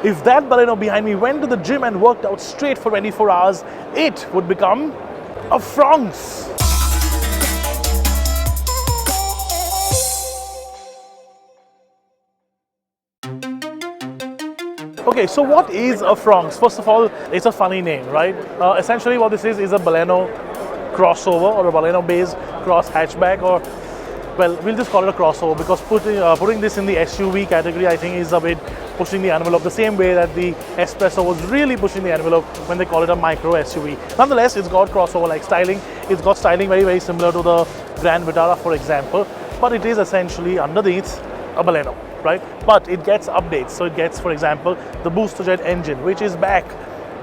If that Baleno behind me went to the gym and worked out straight for 24 hours, it would become a Fronx. Okay, so what is a Fronx? First of all, it's a funny name, right? Essentially what this is a Baleno crossover or a Baleno based cross hatchback, or well, we'll just call it a crossover because putting this in the SUV category I think is a bit pushing the envelope, the same way that the Espresso was really pushing the envelope when they call it a micro SUV. Nonetheless, it's got crossover-like styling. It's got styling very, very similar to the Grand Vitara, for example, but it is essentially underneath a Baleno, right? But it gets updates. So it gets, for example, the booster jet engine, which is back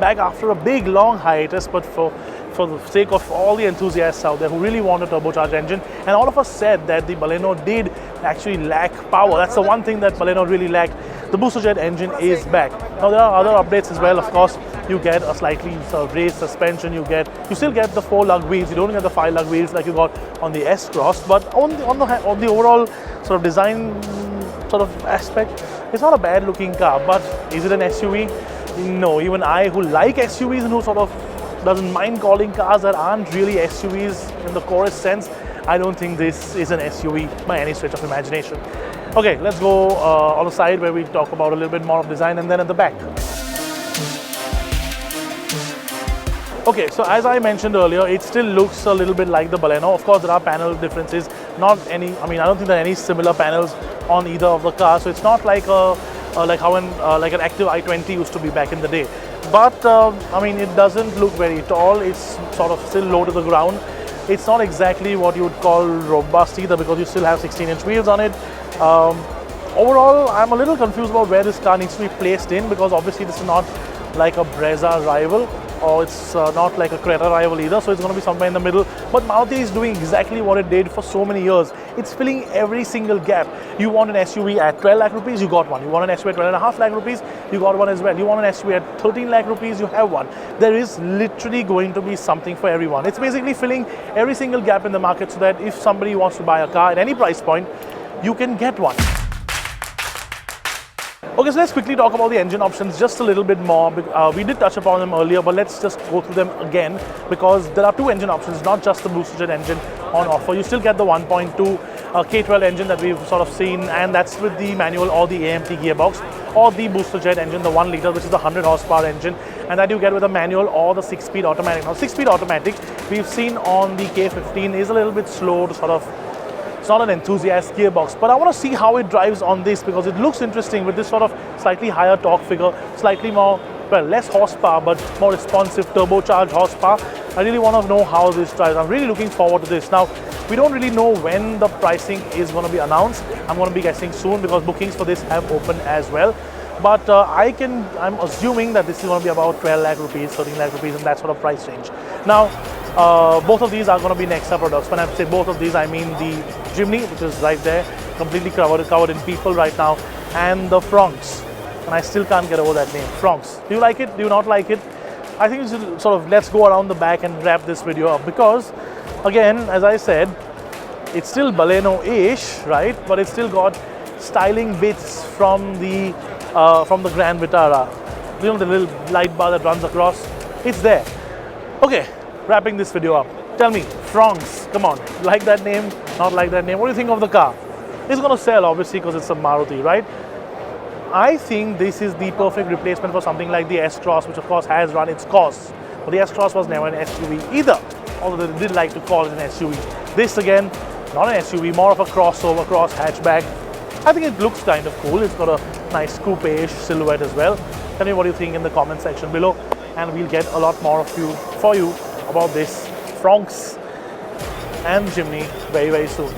after a big, long hiatus, but for the sake of all the enthusiasts out there who really want a turbocharged engine. And all of us said that the Baleno did actually lack power. That's the one thing that Baleno really lacked. The booster jet engine is back. Now there are other updates as well. Of course, you get a slightly raised suspension. You still get the 4-lug wheels. You don't get the 5-lug wheels like you got on the S-Cross. But on the overall sort of design sort of aspect, it's not a bad looking car. But is it an SUV? No. Even I, who like SUVs and who sort of doesn't mind calling cars that aren't really SUVs in the chorus sense, I don't think this is an SUV by any stretch of imagination. Okay, let's go on the side where we talk about a little bit more of design, and then at the back. Okay, so as I mentioned earlier, it still looks a little bit like the Baleno. Of course, there are panel differences. I don't think there are any similar panels on either of the cars. So it's not like like an active i20 used to be back in the day. But it doesn't look very tall. It's sort of still low to the ground. It's not exactly what you would call robust either, because you still have 16-inch wheels on it. Overall, I'm a little confused about where this car needs to be placed in, because obviously this is not like a Brezza rival, or it's not like a Creta rival either, so it's going to be somewhere in the middle. But Maruti is doing exactly what it did for so many years. It's filling every single gap. You want an SUV at 12 lakh rupees, you got one. You want an SUV at 12.5 lakh rupees, you got one as well. You want an SUV at 13 lakh rupees, you have one. There is literally going to be something for everyone. It's basically filling every single gap in the market, so that if somebody wants to buy a car at any price point, you can get one. Okay, so let's quickly talk about the engine options just a little bit more. We did touch upon them earlier, but let's just go through them again, because there are two engine options, not just the booster jet engine on offer. You still get the 1.2 K12 engine that we've sort of seen, and that's with the manual or the AMT gearbox, or the booster jet engine, the 1 liter, which is the 100 horsepower engine, and that you get with a manual or the 6-speed automatic. Now, 6-speed automatic we've seen on the K15 is a little bit slow to sort of, it's not an enthusiast gearbox, but I want to see how it drives on this, because it looks interesting with this sort of slightly higher torque figure, slightly more, well, less horsepower, but more responsive turbocharged horsepower. I really want to know how this drives. I'm really looking forward to this. Now, we don't really know when the pricing is going to be announced. I'm going to be guessing soon, because bookings for this have opened as well. But I'm assuming that this is going to be about 12 lakh rupees, 13 lakh rupees, and that sort of price range. Now, both of these are going to be Nexa products. When I say both of these, I mean the Jimny, which is right there, completely covered in people right now, and the Fronx. And I still can't get over that name, Fronx. Do you like it? Do you not like it? I think we should sort of, let's go around the back and wrap this video up, because again, as I said, it's still Baleno-ish, right? But it's still got styling bits from the Grand Vitara. You know, the little light bar that runs across, it's there. Okay, wrapping this video up. Tell me, Fronx, come on, like that name, not like that name? What do you think of the car? It's going to sell, obviously, because it's a Maruti, right? I think this is the perfect replacement for something like the S-Cross, which of course has run its course. But the S-Cross was never an SUV either, although they did like to call it an SUV. This again, not an SUV, more of a crossover, cross hatchback. I think it looks kind of cool. It's got a nice coupe-ish silhouette as well. Tell me what you think in the comment section below, and we'll get a lot more for you about this Fronx and Jimny very, very soon.